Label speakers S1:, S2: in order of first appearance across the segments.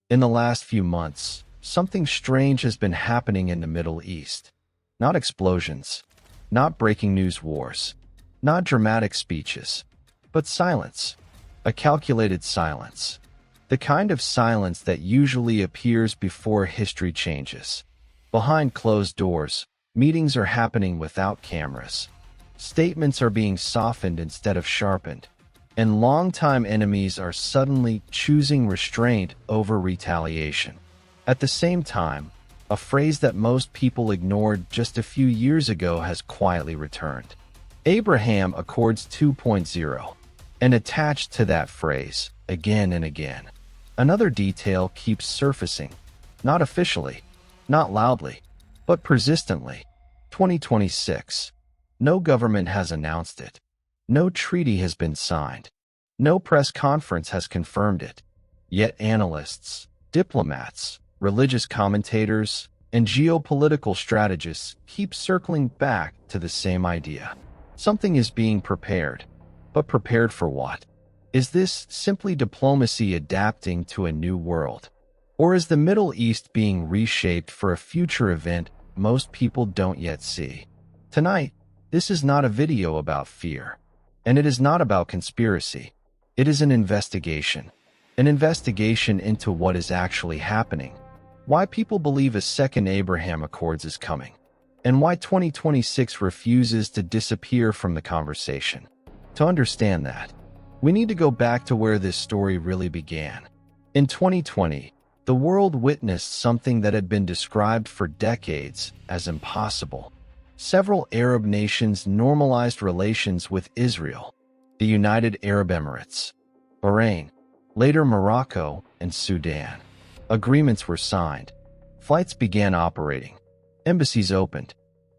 S1: In the last few months, something strange has been happening in the Middle East. Not explosions, not breaking news wars, not dramatic speeches, but silence. A calculated silence. The kind of silence that usually appears before history changes. Behind closed doors, meetings are happening without cameras. Statements are being softened instead of sharpened. And longtime enemies are suddenly choosing restraint over retaliation. At the same time, a phrase that most people ignored just a few years ago has quietly returned. Abraham Accords 2.0. And attached to that phrase, again and again, another detail keeps surfacing. Not officially, not loudly, but persistently. 2026. No government has announced it. No treaty has been signed. No press conference has confirmed it. Yet analysts, diplomats, religious commentators, and geopolitical strategists keep circling back to the same idea. Something is being prepared. But prepared for what? Is this simply diplomacy adapting to a new world? Or is the Middle East being reshaped for a future event most people don't yet see? Tonight, this is not a video about fear. And it is not about conspiracy. It is an investigation. An investigation into what is actually happening. Why people believe a second Abraham Accords is coming. And why 2026 refuses to disappear from the conversation. To understand that, we need to go back to where this story really began. In 2020, the world witnessed something that had been described for decades as impossible. Several Arab nations normalized relations with Israel, the United Arab Emirates, Bahrain, later Morocco, and Sudan. Agreements were signed, flights began operating, embassies opened,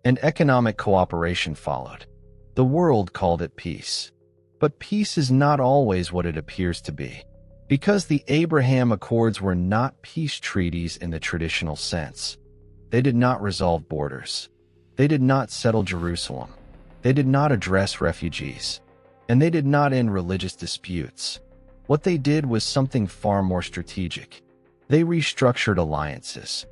S1: and economic cooperation followed. The world called it peace. But peace is not always what it appears to be. Because the Abraham Accords were not peace treaties in the traditional sense. They did not resolve borders. They did not settle Jerusalem. They did not address refugees. And they did not end religious disputes. What they did was something far more strategic. They restructured alliances.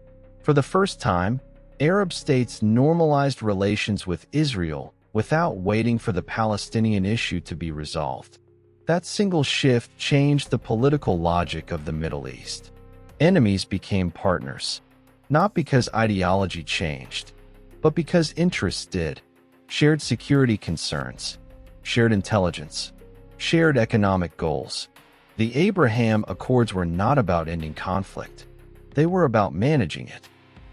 S1: For the first time, Arab states normalized relations with Israel without waiting for the Palestinian issue to be resolved. That single shift changed the political logic of the Middle East. Enemies became partners, not because ideology changed, but because interests did. Shared security concerns, shared intelligence, shared economic goals. The Abraham Accords were not about ending conflict. They were about managing it.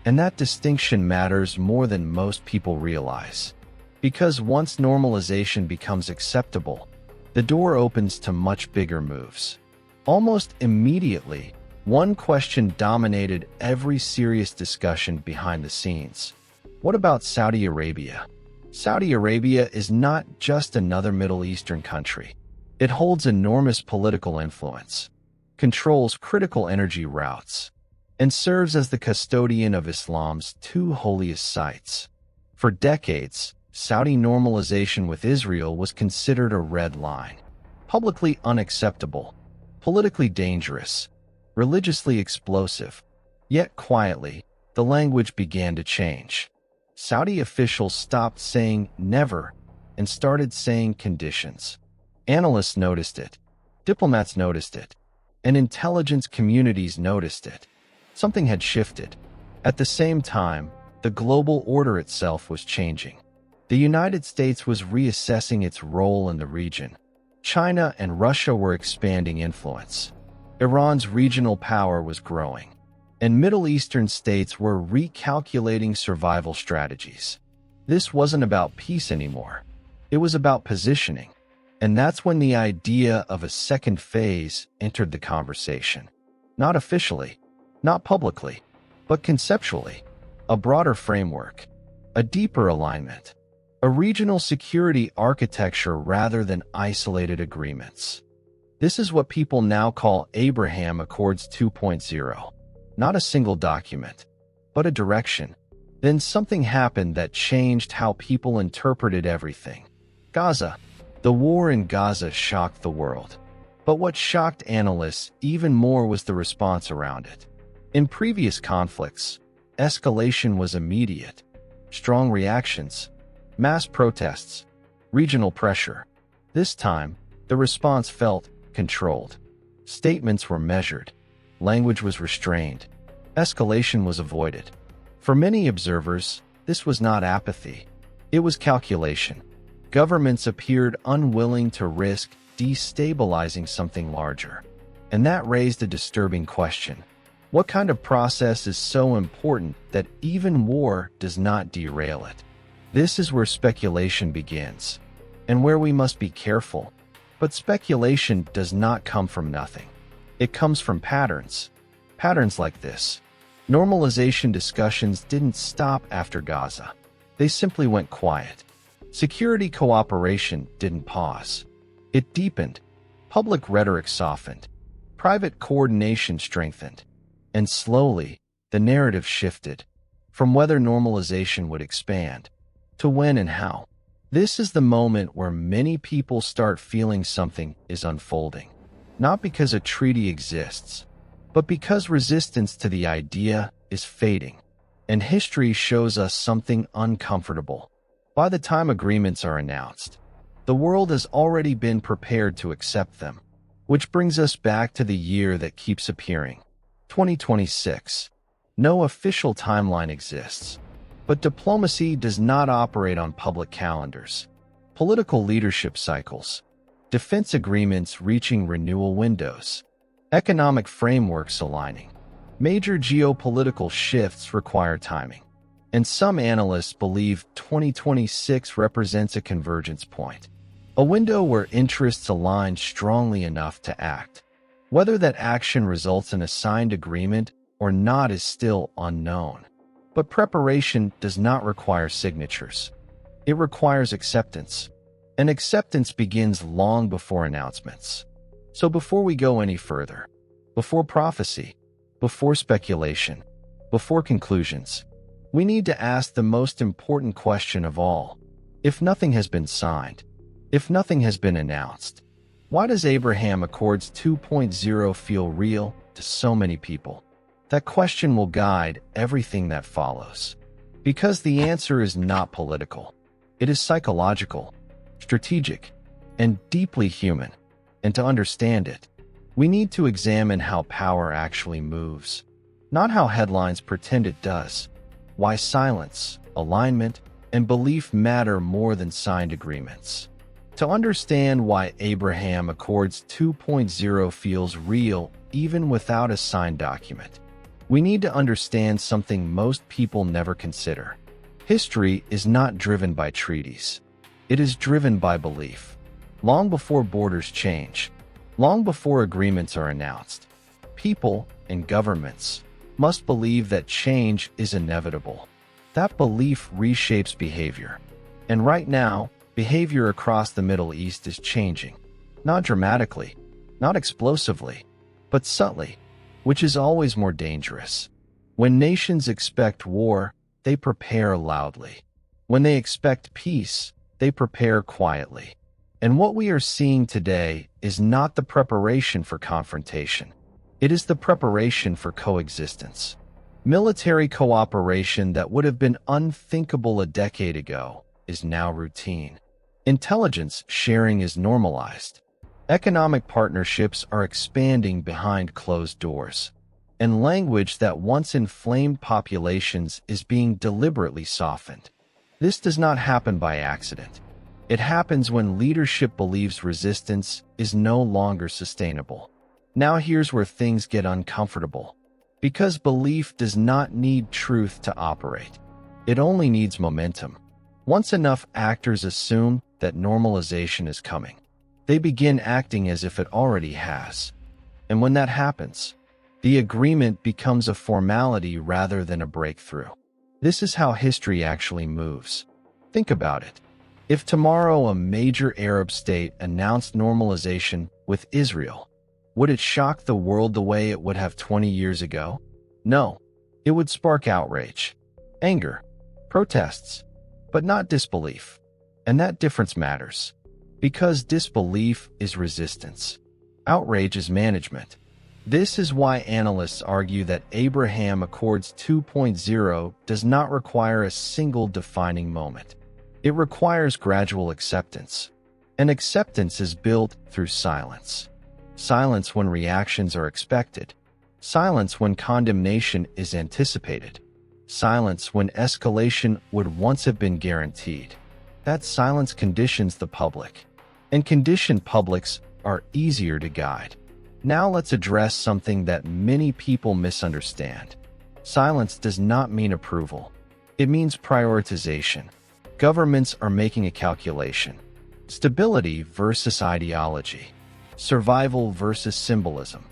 S1: And that distinction matters more than most people realize. Because once normalization becomes acceptable, the door opens to much bigger moves. Almost immediately, one question dominated every serious discussion behind the scenes. What about Saudi Arabia? Saudi Arabia is not just another Middle Eastern country. It holds enormous political influence, controls critical energy routes, and serves as the custodian of Islam's two holiest sites. For decades, Saudi normalization with Israel was considered a red line, publicly unacceptable, politically dangerous, religiously explosive. Yet quietly, the language began to change. Saudi officials stopped saying never and started saying conditions. Analysts noticed it, diplomats noticed it, and intelligence communities noticed it. Something had shifted. At the same time, the global order itself was changing. The United States was reassessing its role in the region. China and Russia were expanding influence. Iran's regional power was growing. And Middle Eastern states were recalculating survival strategies. This wasn't about peace anymore. It was about positioning. And that's when the idea of a second phase entered the conversation. Not officially, not publicly, but conceptually. A broader framework, a deeper alignment. A regional security architecture rather than isolated agreements. This is what people now call Abraham Accords 2.0. Not a single document, but a direction. Then something happened that changed how people interpreted everything. Gaza. The war in Gaza shocked the world. But what shocked analysts even more was the response around it. In previous conflicts, escalation was immediate. Strong reactions, mass protests, regional pressure. This time, the response felt controlled. Statements were measured. Language was restrained. Escalation was avoided. For many observers, this was not apathy. It was calculation. Governments appeared unwilling to risk destabilizing something larger. And that raised a disturbing question. What kind of process is so important that even war does not derail it? This is where speculation begins, and where we must be careful. But speculation does not come from nothing. It comes from patterns. Patterns like this. Normalization discussions didn't stop after Gaza. They simply went quiet. Security cooperation didn't pause. It deepened. Public rhetoric softened. Private coordination strengthened. And slowly, the narrative shifted from whether normalization would expand to when and how. This is the moment where many people start feeling something is unfolding. Not because a treaty exists, but because resistance to the idea is fading. And history shows us something uncomfortable. By the time agreements are announced, the world has already been prepared to accept them. Which brings us back to the year that keeps appearing. 2026. No official timeline exists, but diplomacy does not operate on public calendars. Political leadership cycles, defense agreements reaching renewal windows, economic frameworks aligning. Major geopolitical shifts require timing, and some analysts believe 2026 represents a convergence point, a window where interests align strongly enough to act. Whether that action results in a signed agreement or not is still unknown. But preparation does not require signatures. It requires acceptance. And acceptance begins long before announcements. So before we go any further, before prophecy, before speculation, before conclusions, we need to ask the most important question of all. If nothing has been signed, if nothing has been announced, why does Abraham Accords 2.0 feel real to so many people? That question will guide everything that follows. Because the answer is not political. It is psychological, strategic, and deeply human. And to understand it, we need to examine how power actually moves, not how headlines pretend it does. Why silence, alignment, and belief matter more than signed agreements. To understand why Abraham Accords 2.0 feels real even without a signed document, we need to understand something most people never consider. History is not driven by treaties. It is driven by belief. Long before borders change, long before agreements are announced, people and governments must believe that change is inevitable. That belief reshapes behavior. And right now, behavior across the Middle East is changing. Not dramatically, not explosively, but subtly, which is always more dangerous. When nations expect war, they prepare loudly. When they expect peace, they prepare quietly. And what we are seeing today is not the preparation for confrontation. It is the preparation for coexistence. Military cooperation that would have been unthinkable a decade ago is now routine. Intelligence sharing is normalized. Economic partnerships are expanding behind closed doors. And language that once inflamed populations is being deliberately softened. This does not happen by accident. It happens when leadership believes resistance is no longer sustainable. Now here's where things get uncomfortable. Because belief does not need truth to operate. It only needs momentum. Once enough actors assume that normalization is coming, they begin acting as if it already has. And when that happens, the agreement becomes a formality rather than a breakthrough. This is how history actually moves. Think about it. If tomorrow a major Arab state announced normalization with Israel, would it shock the world the way it would have 20 years ago? No. It would spark outrage, anger, protests, but not disbelief. And that difference matters. Because disbelief is resistance. Outrage is management. This is why analysts argue that Abraham Accords 2.0 does not require a single defining moment. It requires gradual acceptance. And acceptance is built through silence. Silence when reactions are expected. Silence when condemnation is anticipated. Silence when escalation would once have been guaranteed. That silence conditions the public. And conditioned publics are easier to guide. Now let's address something that many people misunderstand. Silence does not mean approval. It means prioritization. Governments are making a calculation. Stability versus ideology. Survival versus symbolism.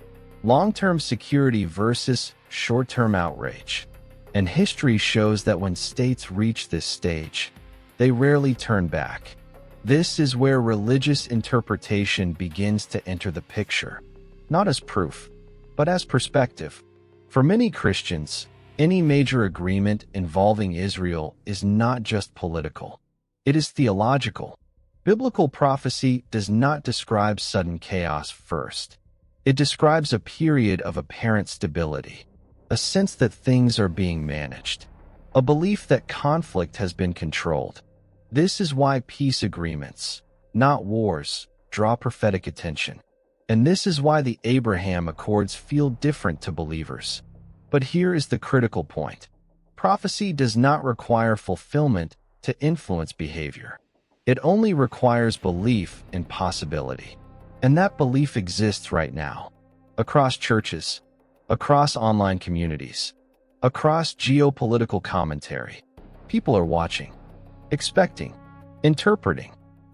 S1: Long-term security versus short-term outrage. And history shows that when states reach this stage, they rarely turn back. This is where religious interpretation begins to enter the picture. Not as proof, but as perspective. For many Christians, any major agreement involving Israel is not just political. It is theological. Biblical prophecy does not describe sudden chaos first. It describes a period of apparent stability, a sense that things are being managed, a belief that conflict has been controlled. This is why peace agreements, not wars, draw prophetic attention. And this is why the Abraham Accords feel different to believers. But here is the critical point. Prophecy does not require fulfillment to influence behavior. It only requires belief in possibility. And that belief exists right now. Across churches, across online communities, across geopolitical commentary. People are watching, expecting, interpreting,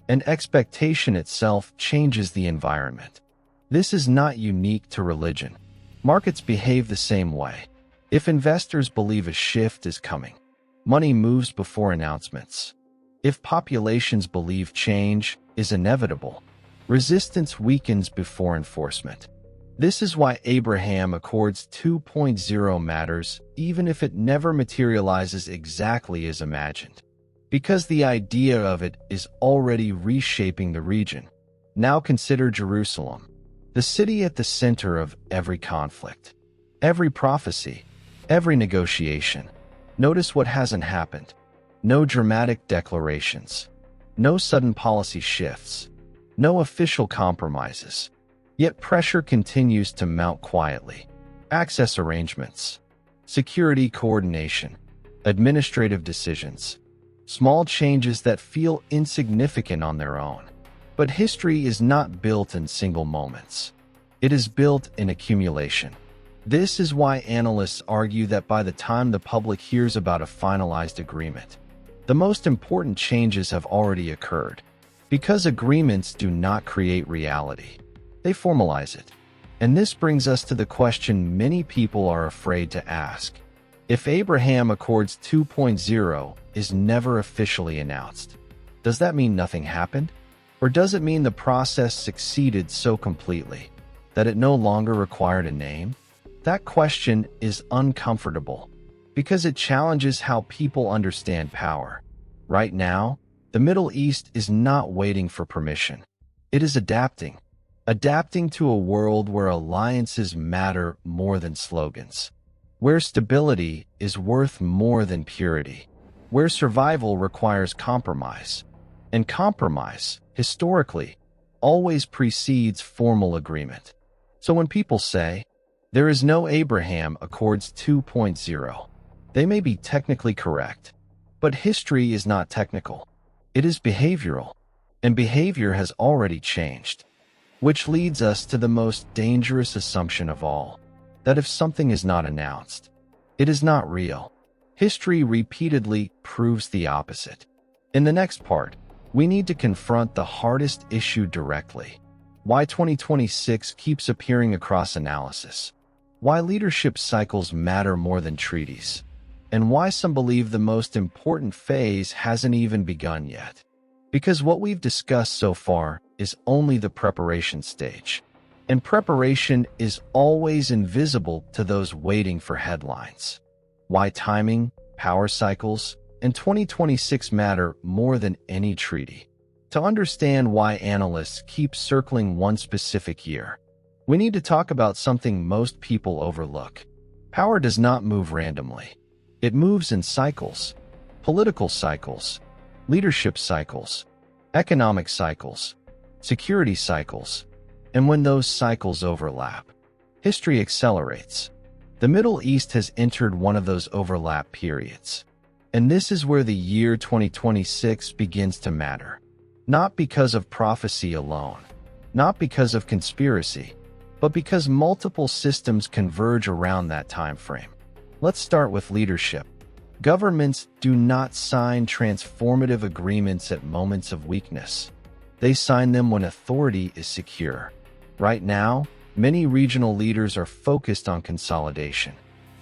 S1: and expectation itself changes the environment. This is not unique to religion. Markets behave the same way. If investors believe a shift is coming, money moves before announcements. If populations believe change is inevitable, resistance weakens before enforcement. This is why Abraham Accords 2.0 matters, even if it never materializes exactly as imagined. Because the idea of it is already reshaping the region. Now consider Jerusalem. The city at the center of every conflict, every prophecy, every negotiation. Notice what hasn't happened. No dramatic declarations. No sudden policy shifts. No official compromises. Yet pressure continues to mount quietly. Access arrangements. Security coordination. Administrative decisions. Small changes that feel insignificant on their own. But history is not built in single moments. It is built in accumulation. This is why analysts argue that by the time the public hears about a finalized agreement, the most important changes have already occurred. Because agreements do not create reality, they formalize it. And this brings us to the question many people are afraid to ask. If Abraham Accords 2.0 is never officially announced, does that mean nothing happened? Or does it mean the process succeeded so completely that it no longer required a name? That question is uncomfortable because it challenges how people understand power. Right now, the Middle East is not waiting for permission. It is adapting to a world where alliances matter more than slogans, where stability is worth more than purity, where survival requires compromise, and compromise, historically, always precedes formal agreement. So when people say, there is no Abraham Accords 2.0, they may be technically correct, but history is not technical. It is behavioral, and behavior has already changed. Which leads us to the most dangerous assumption of all, that if something is not announced, it is not real. History repeatedly proves the opposite. In the next part, we need to confront the hardest issue directly. Why 2026 keeps appearing across analysis. Why leadership cycles matter more than treaties. And why some believe the most important phase hasn't even begun yet. Because what we've discussed so far is only the preparation stage. And preparation is always invisible to those waiting for headlines. Why timing, power cycles, and 2026 matter more than any treaty. To understand why analysts keep circling one specific year, we need to talk about something most people overlook. Power does not move randomly. It moves in cycles. Political cycles, leadership cycles, economic cycles, security cycles. And when those cycles overlap, history accelerates. The Middle East has entered one of those overlap periods. And this is where the year 2026 begins to matter. Not because of prophecy alone, not because of conspiracy, but because multiple systems converge around that time frame. Let's start with leadership. Governments do not sign transformative agreements at moments of weakness. They sign them when authority is secure. Right now, many regional leaders are focused on consolidation,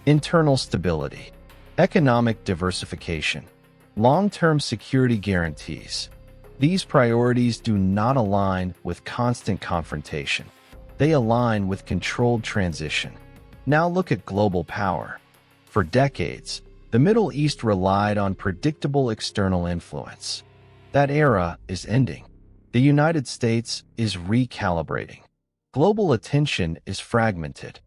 S1: internal stability, economic diversification, long-term security guarantees. These priorities do not align with constant confrontation. They align with controlled transition. Now look at global power. For decades, the Middle East relied on predictable external influence. That era is ending. The United States is recalibrating. Global attention is fragmented,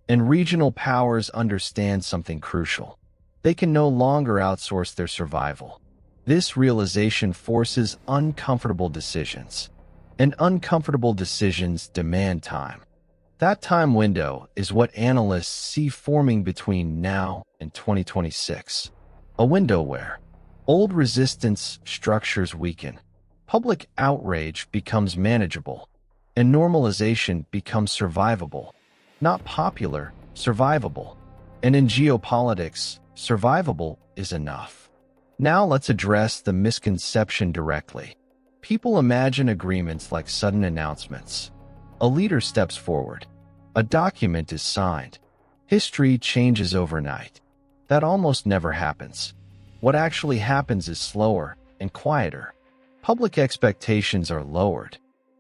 S1: and regional powers understand something crucial. They can no longer outsource their survival. This realization forces uncomfortable decisions, and uncomfortable decisions demand time. That time window is what analysts see forming between now and 2026. A window where old resistance structures weaken, public outrage becomes manageable, and normalization becomes survivable. Not popular, survivable. And in geopolitics, survivable is enough. Now let's address the misconception directly. People imagine agreements like sudden announcements. A leader steps forward. A document is signed. History changes overnight. That almost never happens. What actually happens is slower and quieter. Public expectations are lowered.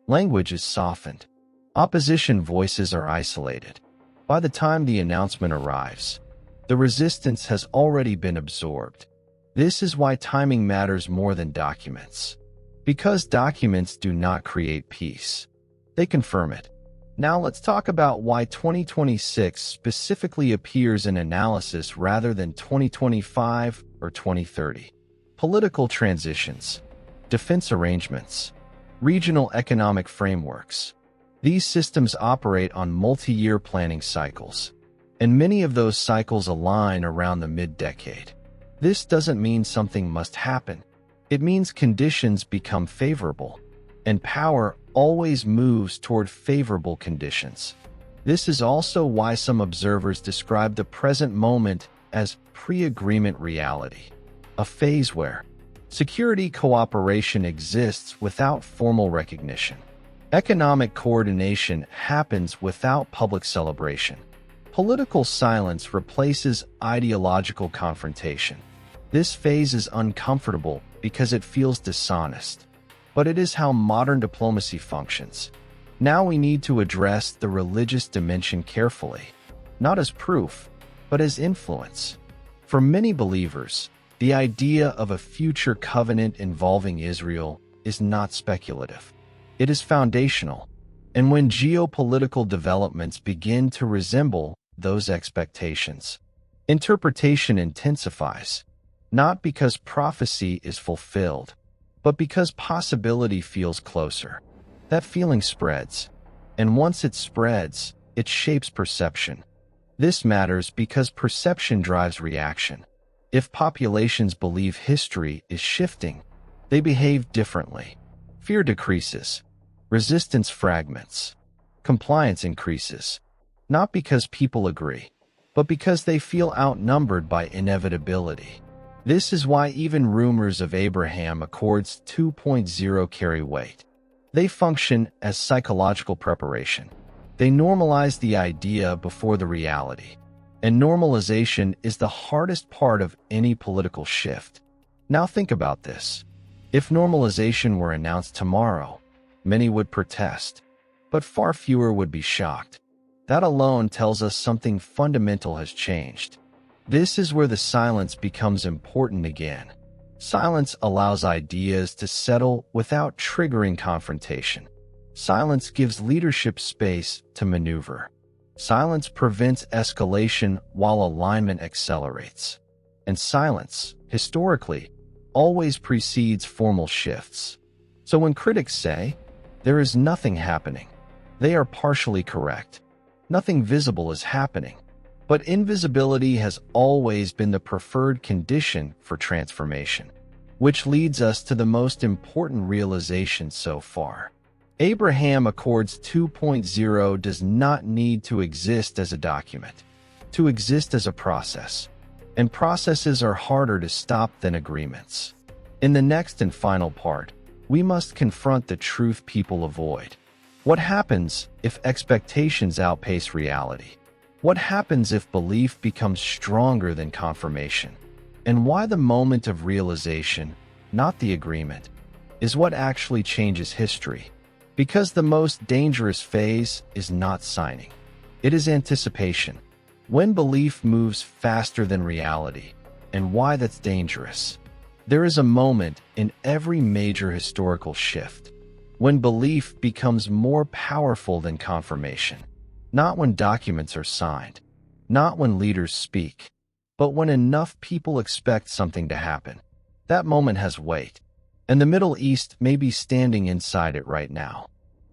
S1: Language is softened. Opposition voices are isolated. By the time the announcement arrives, the resistance has already been absorbed. This is why timing matters more than documents. Because documents do not create peace. They confirm it. Now let's talk about why 2026 specifically appears in analysis rather than 2025 or 2030. Political transitions, defense arrangements, regional economic frameworks. These systems operate on multi-year planning cycles, and many of those cycles align around the mid-decade. This doesn't mean something must happen. It means conditions become favorable, and power always moves toward favorable conditions. This is also why some observers describe the present moment as pre-agreement reality, a phase where security cooperation exists without formal recognition. Economic coordination happens without public celebration. Political silence replaces ideological confrontation. This phase is uncomfortable because it feels dishonest. But it is how modern diplomacy functions. Now we need to address the religious dimension carefully, not as proof, but as influence. For many believers, the idea of a future covenant involving Israel is not speculative. It is foundational. And when geopolitical developments begin to resemble those expectations, interpretation intensifies, not because prophecy is fulfilled, but because possibility feels closer. That feeling spreads. And once it spreads, it shapes perception. This matters because perception drives reaction. If populations believe history is shifting, they behave differently. Fear decreases. Resistance fragments. Compliance increases. Not because people agree, but because they feel outnumbered by inevitability. This is why even rumors of Abraham Accords 2.0 carry weight. They function as psychological preparation. They normalize the idea before the reality. And normalization is the hardest part of any political shift. Now think about this. If normalization were announced tomorrow, many would protest, but far fewer would be shocked. That alone tells us something fundamental has changed. This is where the silence becomes important again. Silence allows ideas to settle without triggering confrontation. Silence gives leadership space to maneuver. Silence prevents escalation while alignment accelerates. And silence, historically, always precedes formal shifts. So when critics say, "There is nothing happening," they are partially correct. Nothing visible is happening. But invisibility has always been the preferred condition for transformation, which leads us to the most important realization so far. Abraham Accords 2.0 does not need to exist as a document, to exist as a process. And processes are harder to stop than agreements. In the next and final part, we must confront the truth people avoid. What happens if expectations outpace reality? What happens if belief becomes stronger than confirmation? And why the moment of realization, not the agreement, is what actually changes history. Because the most dangerous phase is not signing. It is anticipation. When belief moves faster than reality, and why that's dangerous. There is a moment in every major historical shift when belief becomes more powerful than confirmation. Not when documents are signed, not when leaders speak, but when enough people expect something to happen. That moment has weight, and the Middle East may be standing inside it right now.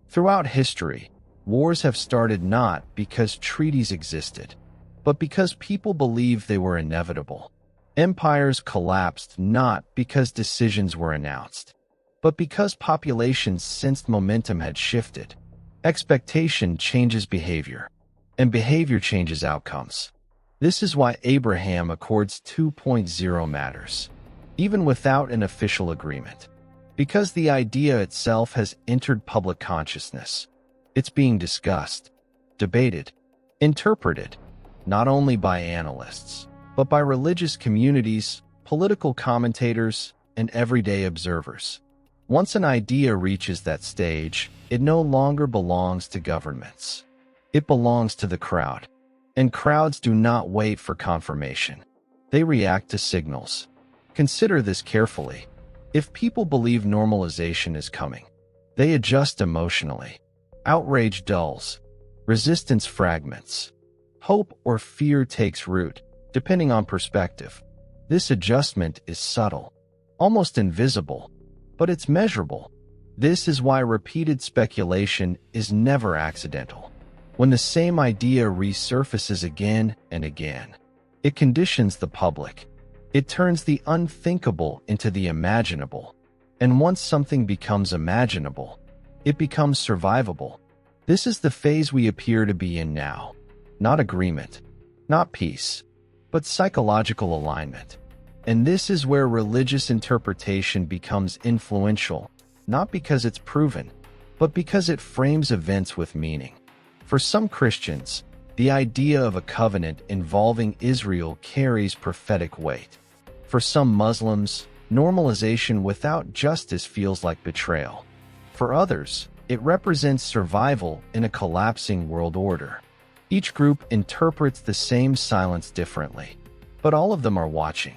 S1: Throughout history, wars have started not because treaties existed, but because people believed they were inevitable. Empires collapsed not because decisions were announced, but because populations sensed momentum had shifted. Expectation changes behavior, and behavior changes outcomes. This is why Abraham Accords 2.0 matters, even without an official agreement. Because the idea itself has entered public consciousness. It's being discussed, debated, interpreted, not only by analysts, but by religious communities, political commentators, and everyday observers. Once an idea reaches that stage, it no longer belongs to governments. It belongs to the crowd. And crowds do not wait for confirmation. They react to signals. Consider this carefully. If people believe normalization is coming, they adjust emotionally. Outrage dulls. Resistance fragments. Hope or fear takes root, depending on perspective. This adjustment is subtle, almost invisible, but it's measurable. This is why repeated speculation is never accidental. When the same idea resurfaces again and again, it conditions the public. It turns the unthinkable into the imaginable. And once something becomes imaginable, it becomes survivable. This is the phase we appear to be in now. Not agreement, not peace, but psychological alignment. And this is where religious interpretation becomes influential, not because it's proven, but because it frames events with meaning. For some Christians, the idea of a covenant involving Israel carries prophetic weight. For some Muslims, normalization without justice feels like betrayal. For others, it represents survival in a collapsing world order. Each group interprets the same silence differently, but all of them are watching.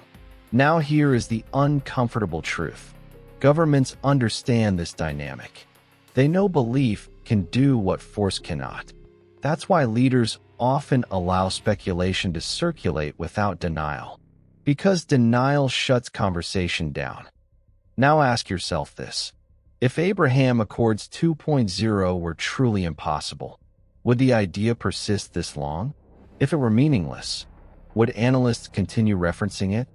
S1: Now here is the uncomfortable truth. Governments understand this dynamic. They know belief can do what force cannot. That's why leaders often allow speculation to circulate without denial, because denial shuts conversation down. Now ask yourself this. If Abraham Accords 2.0 were truly impossible, would the idea persist this long? If it were meaningless, would analysts continue referencing it?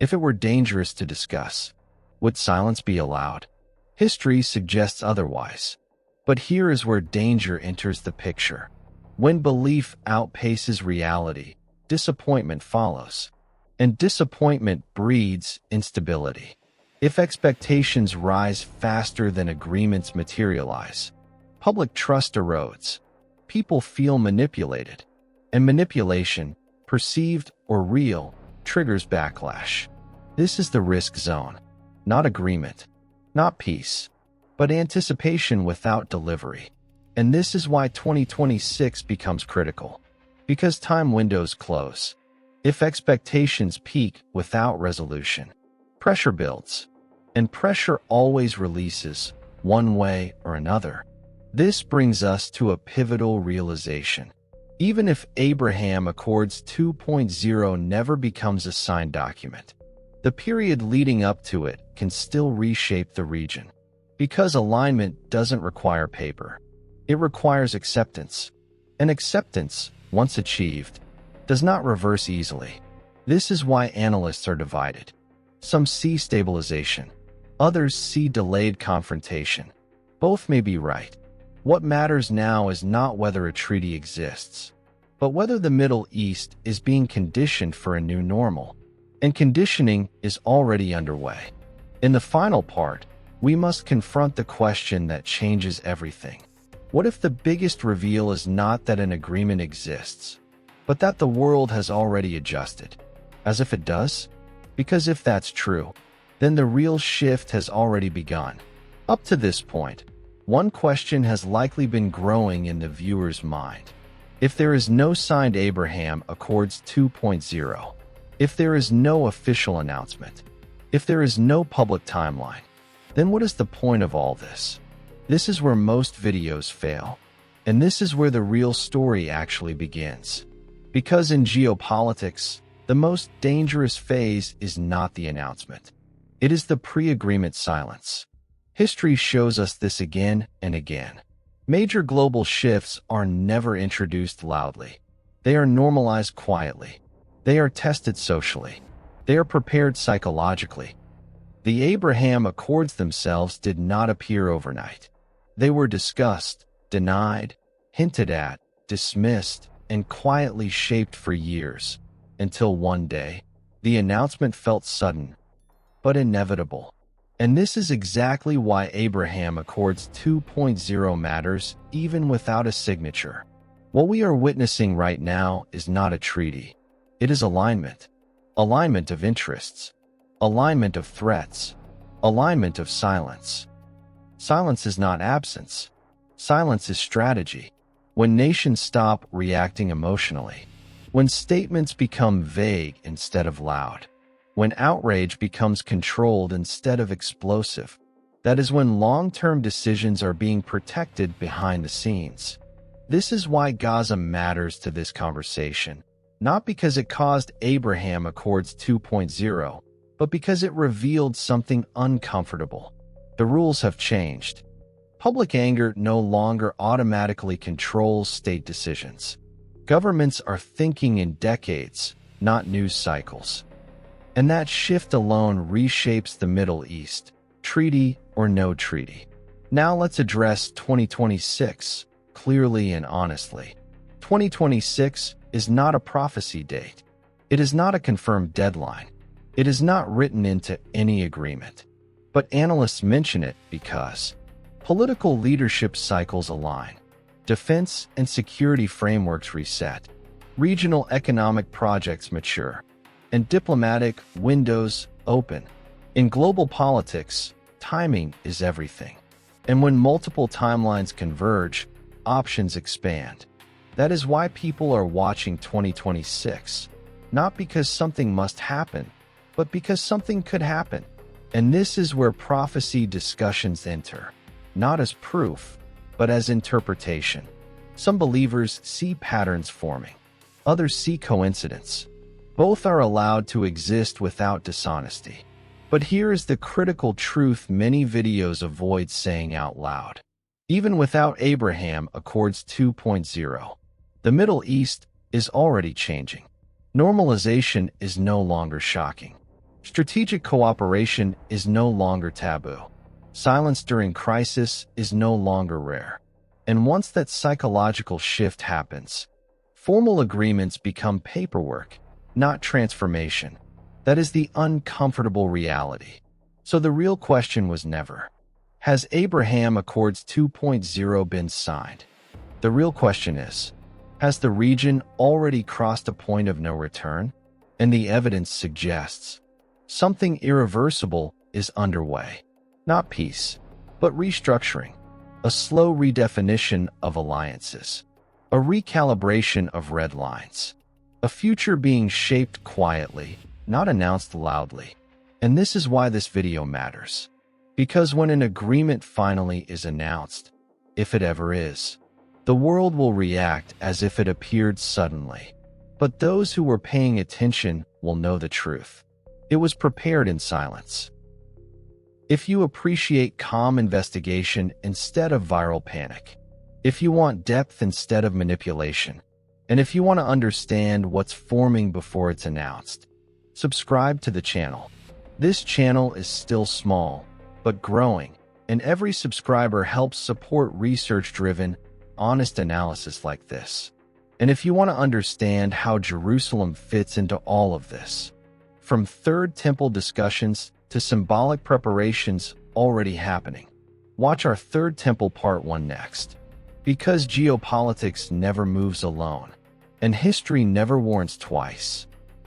S1: If it were dangerous to discuss, would silence be allowed? History suggests otherwise. But here is where danger enters the picture. When belief outpaces reality, disappointment follows. And disappointment breeds instability. If expectations rise faster than agreements materialize, public trust erodes. People feel manipulated. And manipulation, perceived or real, triggers backlash. This is the risk zone. Not agreement, not peace, but anticipation without delivery. And this is why 2026 becomes critical. Because time windows close. If expectations peak without resolution, pressure builds. And pressure always releases, one way or another. This brings us to a pivotal realization. Even if Abraham Accords 2.0 never becomes a signed document, the period leading up to it can still reshape the region. Because alignment doesn't require paper. It requires acceptance. And acceptance, once achieved, does not reverse easily. This is why analysts are divided. Some see stabilization. Others see delayed confrontation. Both may be right. What matters now is not whether a treaty exists, but whether the Middle East is being conditioned for a new normal. And conditioning is already underway. In the final part, we must confront the question that changes everything. What if the biggest reveal is not that an agreement exists, but that the world has already adjusted? As if it does? Because if that's true, then the real shift has already begun. Up to this point, one question has likely been growing in the viewer's mind. If there is no signed Abraham Accords 2.0, if there is no official announcement, if there is no public timeline, then what is the point of all this? This is where most videos fail. And this is where the real story actually begins. Because in geopolitics, the most dangerous phase is not the announcement. It is the pre-agreement silence. History shows us this again and again. Major global shifts are never introduced loudly. They are normalized quietly. They are tested socially. They are prepared psychologically. The Abraham Accords themselves did not appear overnight. They were discussed, denied, hinted at, dismissed, and quietly shaped for years, until one day, the announcement felt sudden, but inevitable. And this is exactly why Abraham Accords 2.0 matters even without a signature. What we are witnessing right now is not a treaty. It is alignment. Alignment of interests. Alignment of threats. Alignment of silence. Silence is not absence. Silence is strategy. When nations stop reacting emotionally. When statements become vague instead of loud. When outrage becomes controlled instead of explosive. That is when long-term decisions are being protected behind the scenes. This is why Gaza matters to this conversation. Not because it caused Abraham Accords 2.0, but because it revealed something uncomfortable. The rules have changed. Public anger no longer automatically controls state decisions. Governments are thinking in decades, not news cycles. And that shift alone reshapes the Middle East, treaty or no treaty. Now let's address 2026, clearly and honestly. 2026 is not a prophecy date. It is not a confirmed deadline. It is not written into any agreement. But analysts mention it because political leadership cycles align, defense and security frameworks reset, regional economic projects mature, and diplomatic windows open. In global politics, timing is everything. And when multiple timelines converge, options expand. That is why people are watching 2026, not because something must happen, but because something could happen. And this is where prophecy discussions enter, not as proof, but as interpretation. Some believers see patterns forming. Others see coincidence. Both are allowed to exist without dishonesty. But here is the critical truth many videos avoid saying out loud. Even without Abraham Accords 2.0, the Middle East is already changing. Normalization is no longer shocking. Strategic cooperation is no longer taboo. Silence during crisis is no longer rare. And once that psychological shift happens, formal agreements become paperwork, not transformation. That is the uncomfortable reality. So the real question was never, has Abraham Accords 2.0 been signed? The real question is, has the region already crossed a point of no return? And the evidence suggests something irreversible is underway. Not peace, but restructuring. A slow redefinition of alliances. A recalibration of red lines. A future being shaped quietly, not announced loudly. And this is why this video matters. Because when an agreement finally is announced, if it ever is. The world will react as if it appeared suddenly. But those who were paying attention will know the truth. It was prepared in silence. If you appreciate calm investigation instead of viral panic, if you want depth instead of manipulation, and if you want to understand what's forming before it's announced, subscribe to the channel. This channel is still small, but growing, and every subscriber helps support research-driven, honest analysis like this. And if you want to understand how Jerusalem fits into all of this, from Third Temple discussions to symbolic preparations already happening, watch our Third Temple Part 1 next. Because geopolitics never moves alone, and history never warns twice.